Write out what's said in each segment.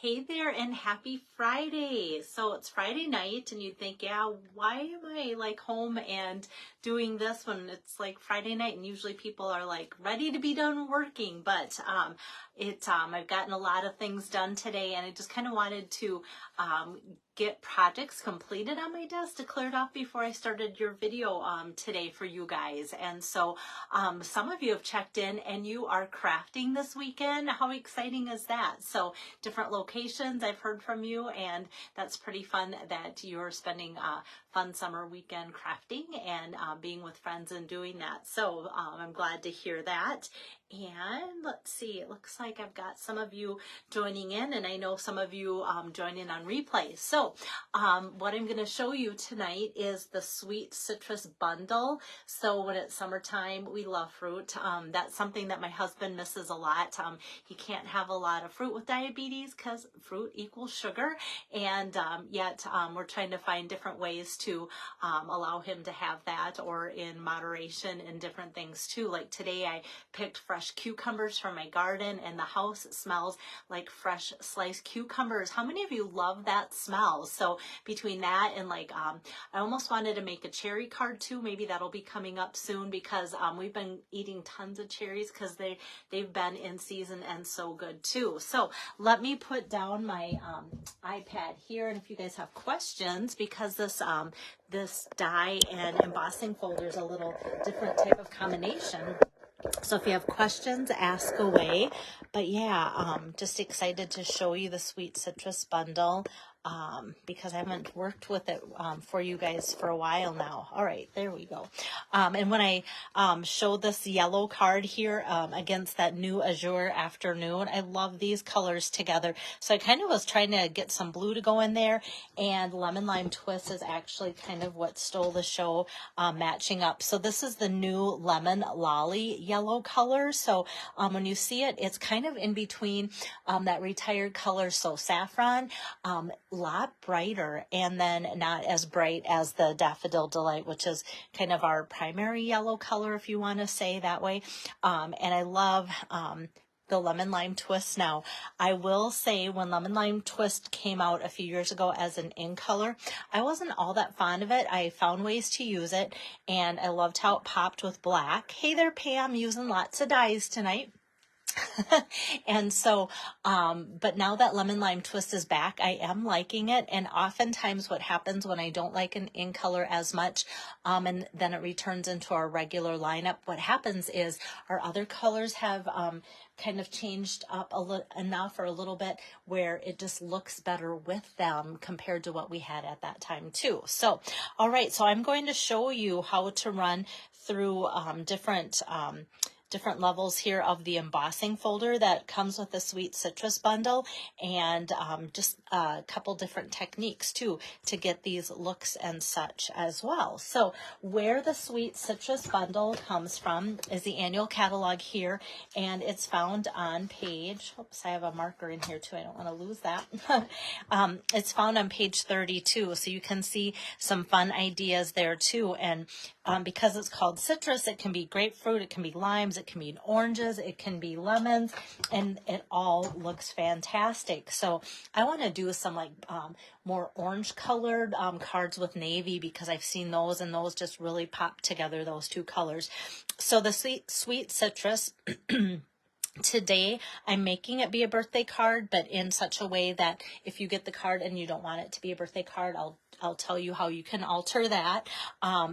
Hey there and happy Friday. So it's Friday night and you'd think, yeah, why am I like home and doing this when it's like Friday night and usually people are like ready to be done working, but I've gotten a lot of things done today and I just kind of wanted to get projects completed on my desk to clear it off before I started your video today for you guys. And so some of you have checked in and you are crafting this weekend. How exciting is that? So different locations, I've heard from you, and that's pretty fun that you're spending a fun summer weekend crafting and being with friends and doing that. So I'm glad to hear that. And let's see, it looks like I've got some of you joining in, and I know some of you join in on replay. So what I'm going to show you tonight is the Sweet Citrus Bundle. So when it's summertime, we love fruit. That's something that my husband misses a lot. He can't have a lot of fruit with diabetes because fruit equals sugar, and yet we're trying to find different ways to allow him to have that, or in moderation in different things too. Like today I picked fresh cucumbers from my garden and the house smells like fresh sliced cucumbers. How many of you love that smell? So between that and like I almost wanted to make a cherry card too. Maybe that'll be coming up soon because we've been eating tons of cherries because they've been in season and so good too. So let me put down my iPad here, and if you guys have questions, because this die and embossing folder is a little different type of combination. So if you have questions, ask away. But yeah, just excited to show you the Sweet Citrus Bundle because I haven't worked with it for you guys for a while now. All right, there we go. And when I show this yellow card here against that new Azure Afternoon, I love these colors together. So I kind of was trying to get some blue to go in there, and Lemon Lime Twist is actually kind of what stole the show, matching up. So this is the new Lemon Lolly yellow color. So when you see it, it's kind of in between that retired color, so saffron, lot brighter, and then not as bright as the Daffodil Delight, which is kind of our primary yellow color, if you want to say that way. And I love the Lemon Lime Twist. Now, I will say when Lemon Lime Twist came out a few years ago as an in color, I wasn't all that fond of it. I found ways to use it, and I loved how it popped with black. Hey there, Pam, using lots of dyes tonight. And so, but now that Lemon Lime Twist is back, I am liking it. And oftentimes what happens when I don't like an in color as much, and then it returns into our regular lineup, what happens is our other colors have kind of changed up enough or a little bit where it just looks better with them compared to what we had at that time too. So, all right, so I'm going to show you how to run through different levels here of the embossing folder that comes with the Sweet Citrus Bundle, and just a couple different techniques too to get these looks and such as well. So where the Sweet Citrus Bundle comes from is the annual catalog here, and it's found on page, oops, I have a marker in here too, I don't want to lose that. It's found on page 32, so you can see some fun ideas there too. And because it's called citrus, it can be grapefruit, it can be limes, it can be oranges, it can be lemons, and it all looks fantastic. So I want to do some like more orange colored cards with navy, because I've seen those and those just really pop together, those two colors. So the sweet citrus today, I'm making it be a birthday card, but in such a way that if you get the card and you don't want it to be a birthday card, I'll tell you how you can alter that.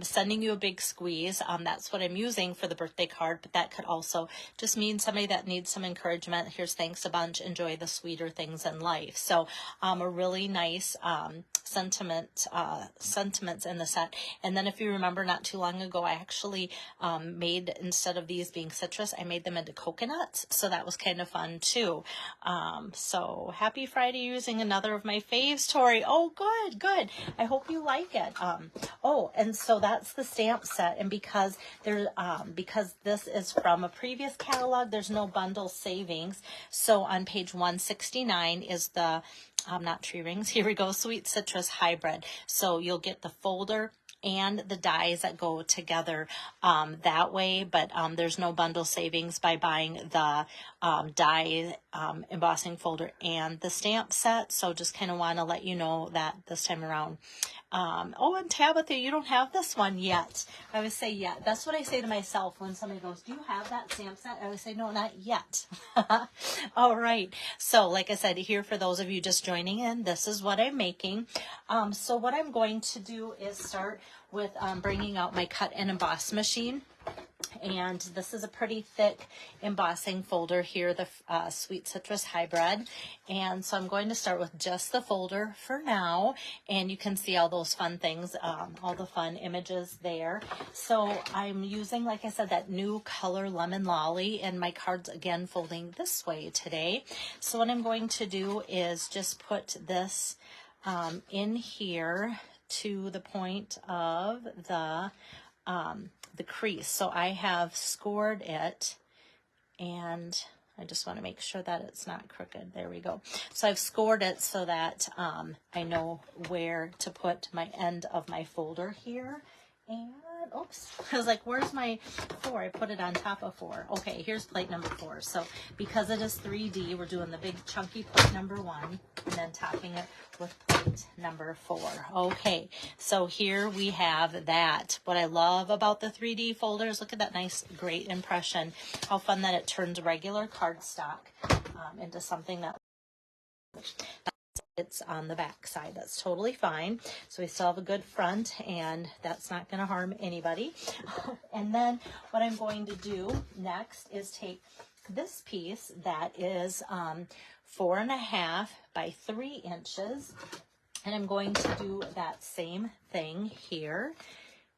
Sending you a big squeeze. That's what I'm using for the birthday card, but that could also just mean somebody that needs some encouragement. Here's thanks a bunch. Enjoy the sweeter things in life. So a really nice sentiments in the set. And then if you remember, not too long ago, I actually made, instead of these being citrus, I made them into coconuts. So that was kind of fun too. So happy Friday, using another of my faves, Tori. Oh, good. I hope you like it. Oh, and so that's the stamp set. And because this is from a previous catalog, there's no bundle savings. So on page 169 is the not tree rings. Here we go. Sweet Citrus Hybrid. So you'll get the folder and the dies that go together that way, but there's no bundle savings by buying the die embossing folder and the stamp set. So just kind of want to let you know that this time around. Oh, and Tabitha, you don't have this one yet. I always say yet. That's what I say to myself when somebody goes, do you have that stamp set? I always say, no, not yet. All right. So like I said, here for those of you just joining in, this is what I'm making. So what I'm going to do is start with bringing out my cut and emboss machine. And this is a pretty thick embossing folder here, the Sweet Citrus Hybrid. And so I'm going to start with just the folder for now. And you can see all those fun things, all the fun images there. So I'm using, like I said, that new color Lemon Lolly, and my cards again folding this way today. So what I'm going to do is just put this in here to the point of the crease. So I have scored it, and I just want to make sure that it's not crooked. There we go. So I've scored it so that I know where to put my end of my folder here. And oops, I was like, where's my 4? I put it on top of 4. Okay, here's plate number 4. So because it is 3D, we're doing the big chunky plate number 1 and then topping it with plate number 4. Okay, so here we have that. What I love about the 3D folders, look at that nice, great impression. How fun that it turns regular cardstock into something that it's on the back side. That's totally fine. So we still have a good front, and that's not going to harm anybody. And then what I'm going to do next is take this piece that is 4.5 by 3 inches, and I'm going to do that same thing here.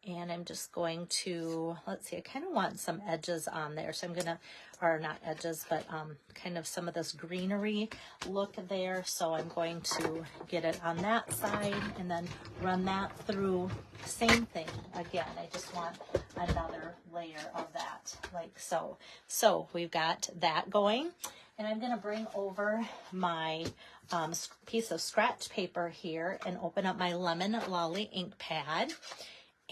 And I'm just going to, let's see, I kind of want some edges on there. So I'm going to, or not edges, but kind of some of this greenery look there. So I'm going to get it on that side and then run that through. Same thing. Again, I just want another layer of that, like so. So we've got that going. And I'm going to bring over my piece of scratch paper here and open up my Lemon Lolly ink pad.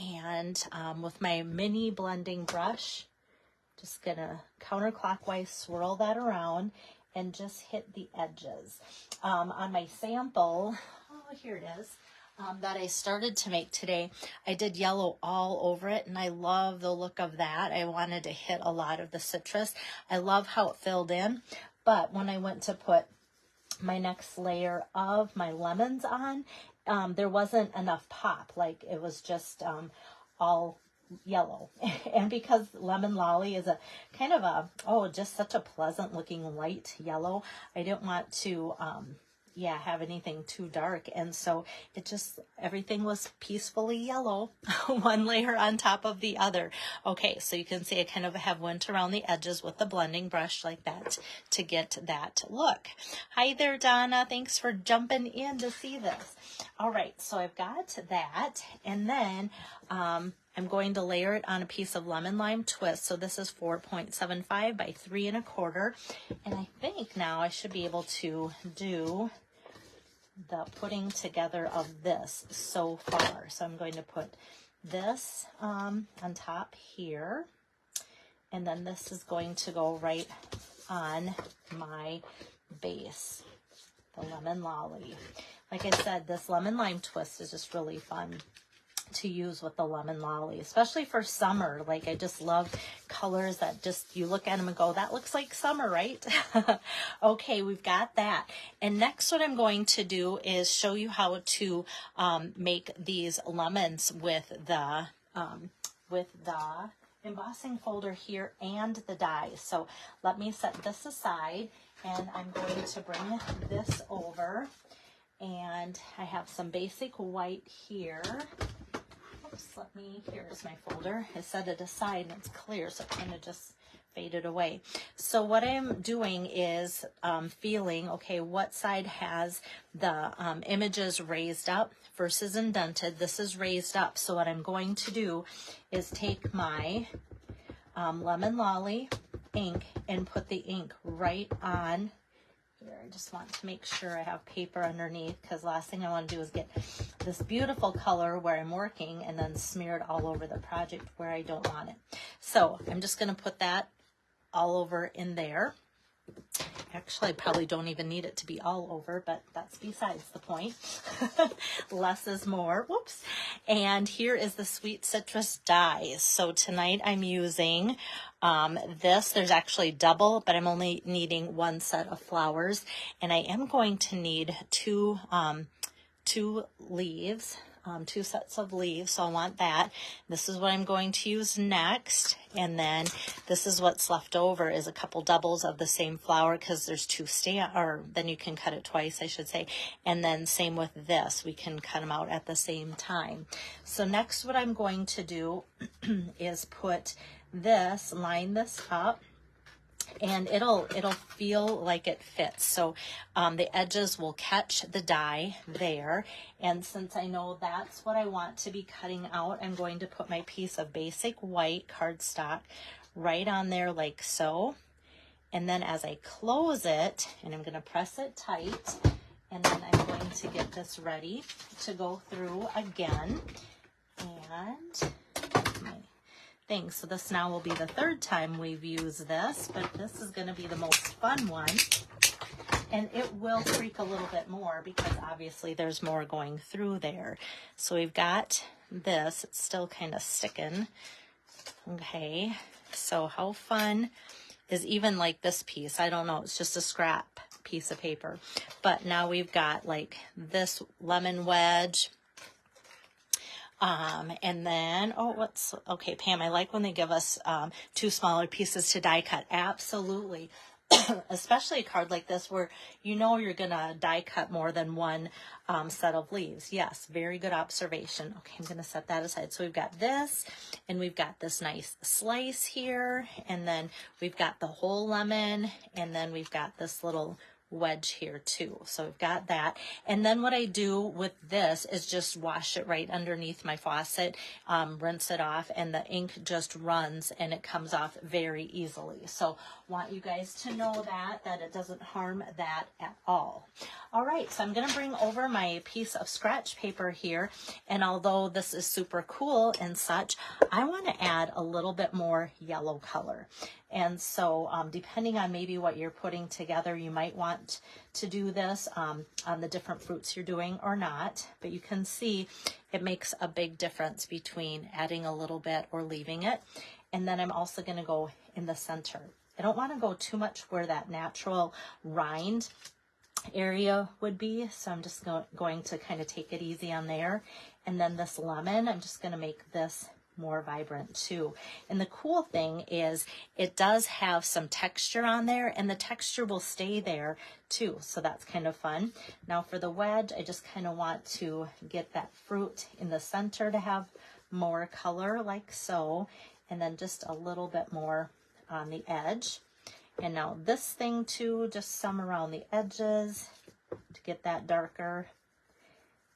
And with my mini blending brush, just gonna counterclockwise swirl that around and just hit the edges. On my sample, oh, here it is, that I started to make today, I did yellow all over it, and I love the look of that. I wanted to hit a lot of the citrus. I love how it filled in, but when I went to put my next layer of my lemons on, there wasn't enough pop. Like it was just all yellow. And because Lemon Lolly is a kind of a, oh, just such a pleasant looking light yellow, I didn't want to have anything too dark. And so it just, everything was peacefully yellow, one layer on top of the other. Okay, so you can see I kind of have went around the edges with the blending brush like that to get that look. Hi there, Donna. Thanks for jumping in to see this. All right, so I've got that, and then I'm going to layer it on a piece of lemon lime twist. So this is 4.75 by 3 1/4. And I think now I should be able to do the putting together of this so far. So I'm going to put this on top here, and then this is going to go right on my base, the Lemon Lolly. Like I said, this lemon lime twist is just really fun to use with the Lemon Lolly, especially for summer. Like I just love colors that just, you look at them and go, that looks like summer, right? Okay, we've got that. And next what I'm going to do is show you how to make these lemons with the embossing folder here and the dies. So let me set this aside, and I'm going to bring this over, and I have some basic white here. Here's my folder. I set it aside and it's clear, so it kind of just faded away. So what I'm doing is feeling, okay, what side has the images raised up versus indented. This is raised up. So what I'm going to do is take my Lemon Lolly ink and put the ink right on Here, I just want to make sure I have paper underneath, because last thing I want to do is get this beautiful color where I'm working and then smear it all over the project where I don't want it. So I'm just going to put that all over in there. Actually, I probably don't even need it to be all over, but that's besides the point. Less is more. Whoops. And here is the Sweet Citrus dies. So tonight I'm using this. There's actually double, but I'm only needing one set of flowers. And I am going to need two leaves. Two sets of leaves, so I want that. This is what I'm going to use next, and then this is what's left over is a couple doubles of the same flower, because there's two or then you can cut it twice, I should say. And then same with this, we can cut them out at the same time. So next what I'm going to do is put this, line this up, and it'll feel like it fits. So the edges will catch the die there. And since I know that's what I want to be cutting out, I'm going to put my piece of basic white cardstock right on there like so. And then as I close it, and I'm going to press it tight, and then I'm going to get this ready to go through again. And thing. So this now will be the third time we've used this, but this is going to be the most fun one. And it will creak a little bit more because obviously there's more going through there. So we've got this. It's still kind of sticking. Okay. So how fun is even like this piece? I don't know. It's just a scrap piece of paper. But now we've got like this lemon wedge. And then, okay, Pam, I like when they give us two smaller pieces to die cut. Absolutely. Especially a card like this where you know you're going to die cut more than one set of leaves. Yes, very good observation. Okay, I'm going to set that aside. So we've got this, and we've got this nice slice here, and then we've got the whole lemon, and then we've got this little wedge here too. So we've got that. And then what I do with this is just wash it right underneath my faucet, rinse it off, and the ink just runs and it comes off very easily. So want you guys to know that it doesn't harm that at all. All right, so I'm going to bring over my piece of scratch paper here, and although this is super cool and such, I want to add a little bit more yellow color. And so depending on maybe what you're putting together, you might want to do this on the different fruits you're doing or not, but you can see it makes a big difference between adding a little bit or leaving it. And then I'm also going to go in the center. I don't want to go too much where that natural rind area would be, so I'm just going to kind of take it easy on there. And then this lemon, I'm just going to make this more vibrant too. And the cool thing is it does have some texture on there, and the texture will stay there too, so that's kind of fun. Now for the wedge, I just kind of want to get that fruit in the center to have more color like so, and then just a little bit more on the edge. And now this thing too, just some around the edges to get that darker.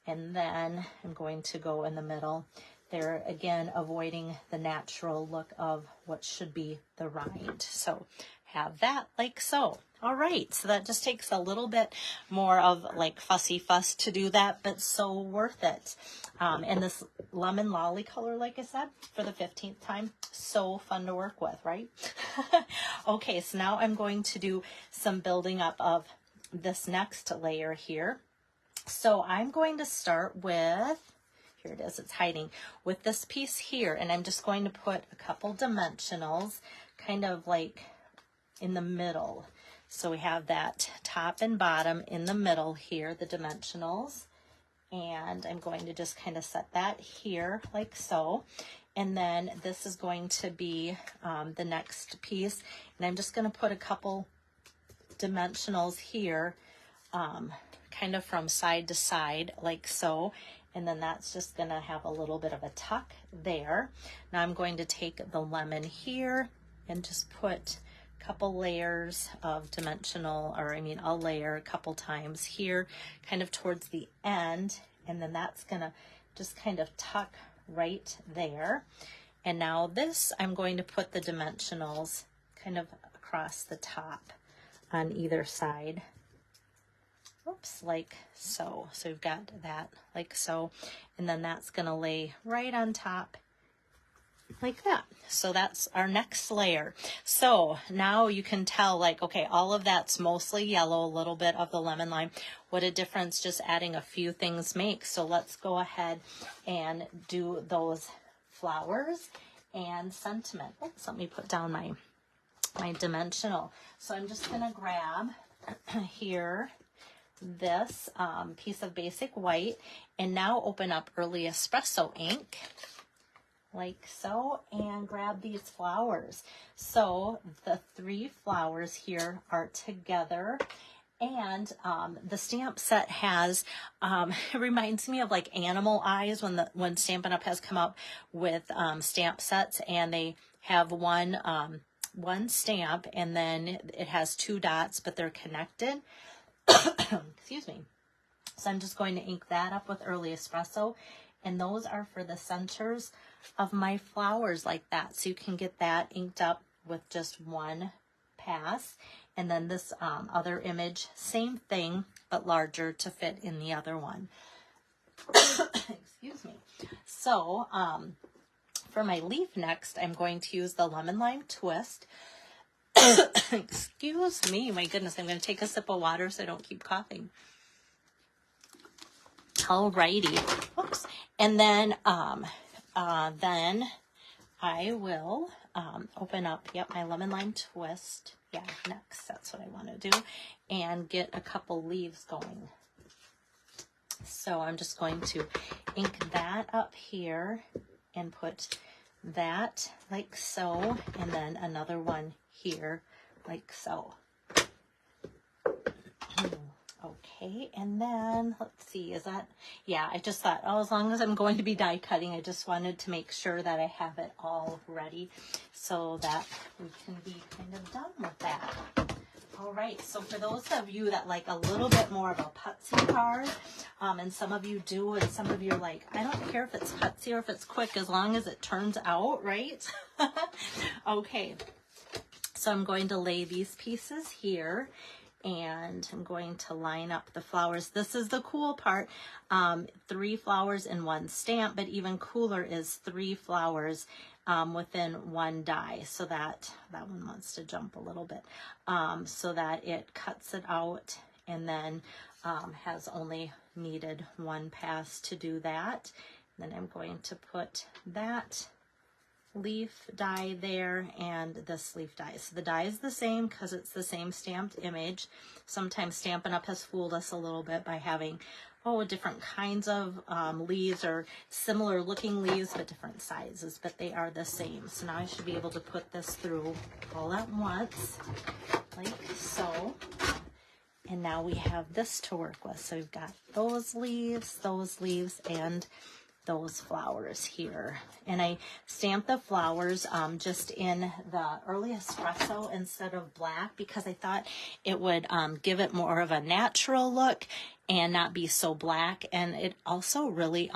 And then I'm going to go in the middle there, again, avoiding the natural look of what should be the rind. So have that like so. All right, so that just takes a little bit more of like fussy fuss to do that, but so worth it. And this lemon lolly color, like I said, for the 15th time, so fun to work with, right? Okay, so now I'm going to do some building up of this next layer here. So I'm going to start with, here it is, it's hiding, with this piece here, and I'm just going to put a couple dimensionals kind of like in the middle. So we have that top and bottom in the middle here, the dimensionals, and I'm going to just kind of set that here like so. And then this is going to be the next piece, and I'm just going to put a couple dimensionals here, kind of from side to side like so. And then that's just going to have a little bit of a tuck there. Now I'm going to take the lemon here and just put a couple layers of dimensional, or I mean a layer a couple times here, kind of towards the end. And then that's going to just kind of tuck right there. And now this, I'm going to put the dimensionals kind of across the top on either side oops, like so. So we've got that like so, and then that's gonna lay right on top like that. So that's our next layer. So now you can tell, like, okay, all of that's mostly yellow, a little bit of the lemon lime. What a difference just adding a few things makes. So let's go ahead and do those flowers and sentiment. Oops, let me put down my dimensional. So I'm just gonna grab here this piece of basic white and now open up Early Espresso ink like so, and grab these flowers. So the 3 flowers here are together, and the stamp set has, it reminds me of like animal eyes when Stampin' Up! Has come up with stamp sets, and they have one stamp, and then it has 2 dots, but they're connected. Excuse me. So I'm just going to ink that up with Early Espresso, and those are for the centers of my flowers like that. So you can get that inked up with just one pass. And then this other image, same thing, but larger to fit in the other one. Excuse me. So for my leaf next, I'm going to use the Lemon Lime Twist. Excuse me, my goodness, I'm going to take a sip of water so I don't keep coughing. Alrighty. Oops. And then I will open up, my Lemon Lime Twist. Yeah, next, that's what I want to do. And get a couple leaves going. So I'm just going to ink that up here and put that like so, and then another one here like so. Okay, and then let's see, is that, yeah, I just thought, oh, as long as I'm going to be die cutting, I just wanted to make sure that I have it all ready so that we can be kind of done with that. All right, so for those of you that like a little bit more of a putsy card, and some of you do, and some of you are like, I don't care if it's putsy or if it's quick, as long as it turns out, right? Okay, so I'm going to lay these pieces here, and I'm going to line up the flowers. This is the cool part. 3 flowers in 1 stamp, but even cooler is 3 flowers within 1 die. So that one wants to jump a little bit, so that it cuts it out, and then has only needed 1 pass to do that. Then I'm going to put that leaf die there and this leaf die. So the die is the same because it's the same stamped image. Sometimes Stampin' Up! Has fooled us a little bit by having, different kinds of leaves, or similar looking leaves but different sizes, but they are the same. So now I should be able to put this through all at once like so. And now we have this to work with. So we've got those leaves, and those flowers here. And I stamped the flowers just in the Early Espresso instead of black, because I thought it would give it more of a natural look and not be so black. And it also really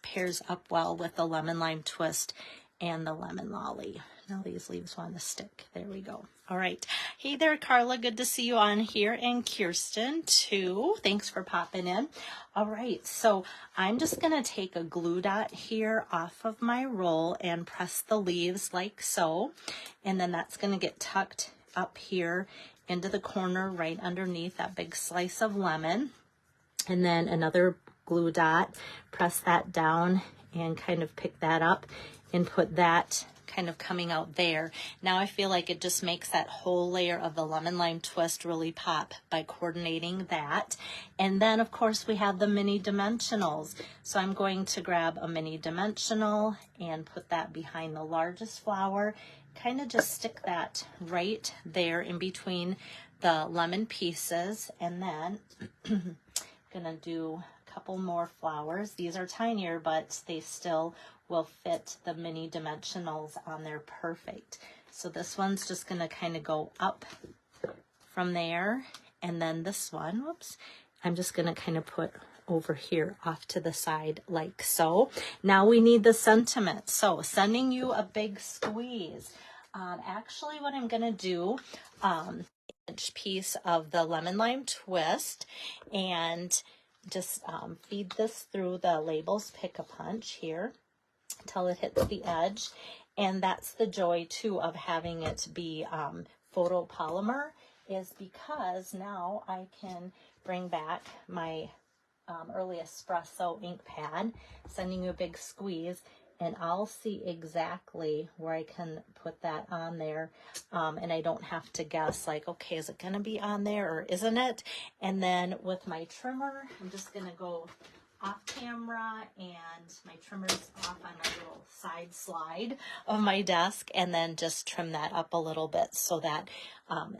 pairs up well with the Lemon Lime Twist and the Lemon Lolly. Now these leaves want to stick. There we go. All right. Hey there, Carla. Good to see you on here. And Kirsten, too. Thanks for popping in. All right. So I'm just going to take a glue dot here off of my roll and press the leaves like so. And then that's going to get tucked up here into the corner right underneath that big slice of lemon. And then another glue dot, press that down and kind of pick that up and put that kind of coming out there. Now I feel like it just makes that whole layer of the Lemon Lime Twist really pop by coordinating that. And then of course we have the mini dimensionals. So I'm going to grab a mini dimensional and put that behind the largest flower. Kind of just stick that right there in between the lemon pieces. And then I'm gonna do a couple more flowers. These are tinier, but they still will fit the mini dimensionals on there perfect. So this one's just going to kind of go up from there. And then this one, whoops, I'm just going to kind of put over here off to the side like so. Now we need the sentiment. So sending you a big squeeze. Actually what I'm going to do piece of the lemon lime twist, and just feed this through the Labels Pick-a-Punch here till it hits the edge. And that's the joy too of having it be photopolymer, is because now I can bring back my Early Espresso ink pad, sending you a big squeeze, and I'll see exactly where I can put that on there, and I don't have to guess like, okay, is it going to be on there or isn't it? And then with my trimmer, I'm just going to go off camera, and my trimmer's off on my little side slide of my desk, and then just trim that up a little bit so that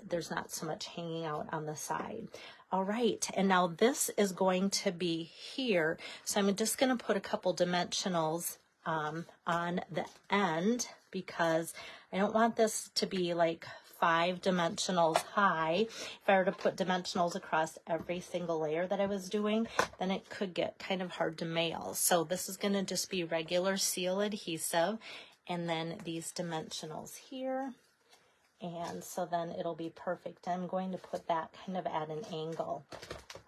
there's not so much hanging out on the side. All right, and now this is going to be here, so I'm just going to put a couple dimensionals on the end, because I don't want this to be like 5 dimensionals high. If I were to put dimensionals across every single layer that I was doing, then it could get kind of hard to mail. So this is going to just be regular seal adhesive, and then these dimensionals here. And so then it'll be perfect. I'm going to put that kind of at an angle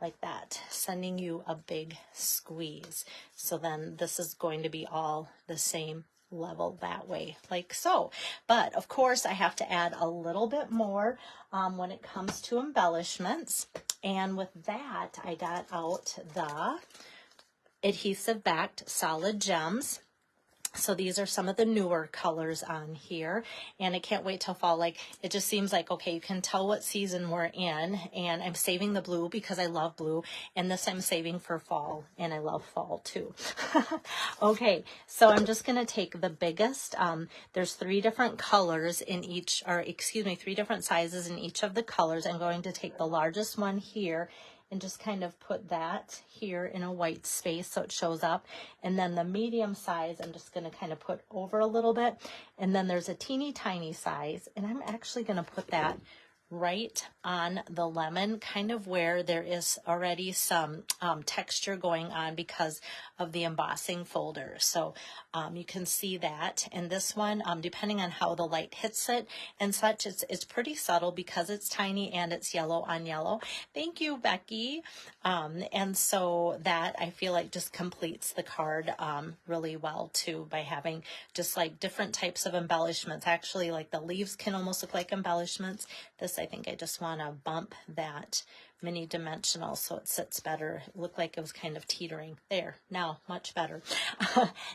like that, sending you a big squeeze. So then this is going to be all the same level that way, like so. But of course I have to add a little bit more when it comes to embellishments. And with that, I got out the adhesive backed solid gems. So these are some of the newer colors on here, and I can't wait till fall. Like, it just seems like, okay, you can tell what season we're in, and I'm saving the blue because I love blue, and this I'm saving for fall, and I love fall too. Okay, so I'm just going to take the biggest, there's 3 different colors in each, or excuse me, 3 different sizes in each of the colors. I'm going to take the largest one here and just kind of put that here in a white space so it shows up. And then the medium size, I'm just gonna kind of put over a little bit. And then there's a teeny tiny size, and I'm actually gonna put that right on the lemon, kind of where there is already some texture going on because of the embossing folder. So you can see that. And this one, depending on how the light hits it and such, it's pretty subtle because it's tiny and it's yellow on yellow. Thank you, Becky. And so that, I feel like, just completes the card really well too, by having just like different types of embellishments. Actually, like the leaves can almost look like embellishments. This, I think I just want to bump that mini dimensional so it sits better. It looked like it was kind of teetering there. Now much better.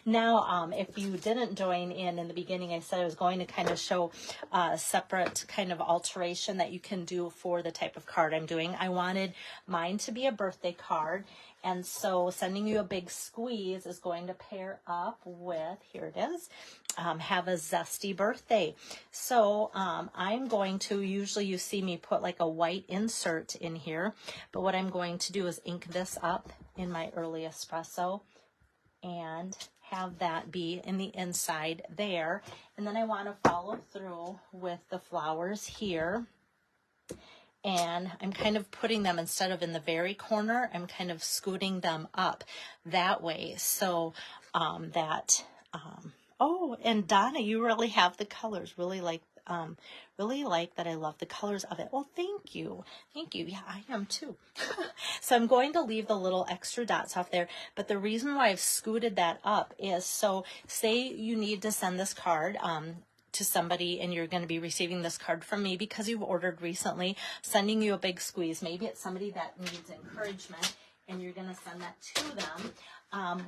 Now if you didn't join in the beginning, I said I was going to kind of show a separate kind of alteration that you can do for the type of card I'm doing. I wanted mine to be a birthday card, and so sending you a big squeeze is going to pair up with, here it is, have a zesty birthday. So I'm going to, usually you see me put like a white insert in here, but what I'm going to do is ink this up in my Early Espresso and have that be in the inside there. And then I want to follow through with the flowers here. And I'm kind of putting them, instead of in the very corner, I'm kind of scooting them up that way. So oh, and Donna, you really have the colors, really like that. I love the colors of it. Well, thank you. Thank you. Yeah, I am too. So I'm going to leave the little extra dots off there, but the reason why I've scooted that up is, so say you need to send this card to somebody, and you're going to be receiving this card from me because you've ordered recently, sending you a big squeeze. Maybe it's somebody that needs encouragement, and you're going to send that to them.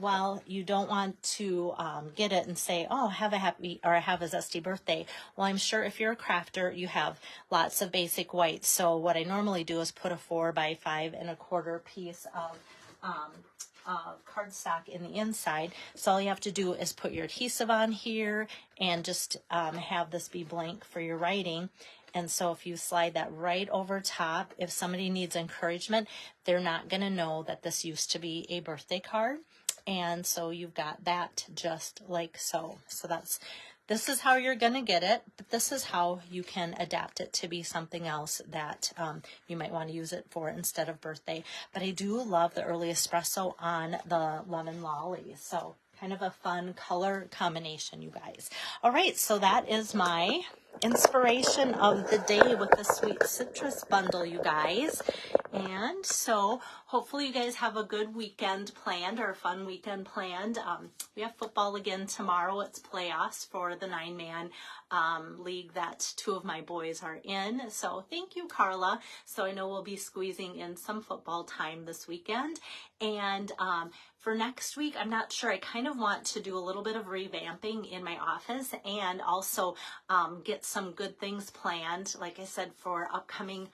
Well, you don't want to get it and say, oh, have a happy, or have a zesty birthday. Well, I'm sure if you're a crafter, you have lots of basic whites. So what I normally do is put a 4 by 5 1/4 piece of cardstock in the inside. So all you have to do is put your adhesive on here and just have this be blank for your writing. And so if you slide that right over top, if somebody needs encouragement, they're not going to know that this used to be a birthday card. And so you've got that just like so. So this is how you're going to get it, but this is how you can adapt it to be something else that you might want to use it for instead of birthday. But I do love the Early Espresso on the Lemon Lolly. So kind of a fun color combination, you guys. All right, so that is my inspiration of the day with the Sweet Citrus bundle, you guys. And so hopefully you guys have a good weekend planned, or a fun weekend planned. We have football again tomorrow. It's playoffs for the 9-man league that 2 of my boys are in. So thank you, Carla. So I know we'll be squeezing in some football time this weekend. And for next week, I'm not sure. I kind of want to do a little bit of revamping in my office, and also get some good things planned, like I said, for upcoming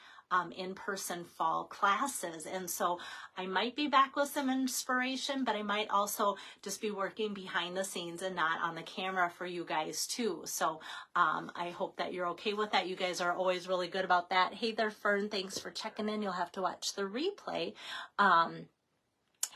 in-person fall classes. And so I might be back with some inspiration, but I might also just be working behind the scenes and not on the camera for you guys too. So I hope that you're okay with that. You guys are always really good about that. Hey there, Fern, thanks for checking in. You'll have to watch the replay.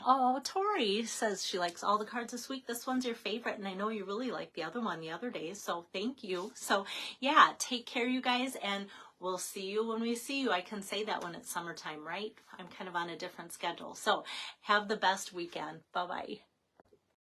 Oh, Tori says she likes all the cards this week. This one's your favorite, and I know you really liked the other one the other day, so thank you. So yeah, take care, you guys, and we'll see you when we see you. I can say that when it's summertime, right? I'm kind of on a different schedule. So have the best weekend. Bye-bye.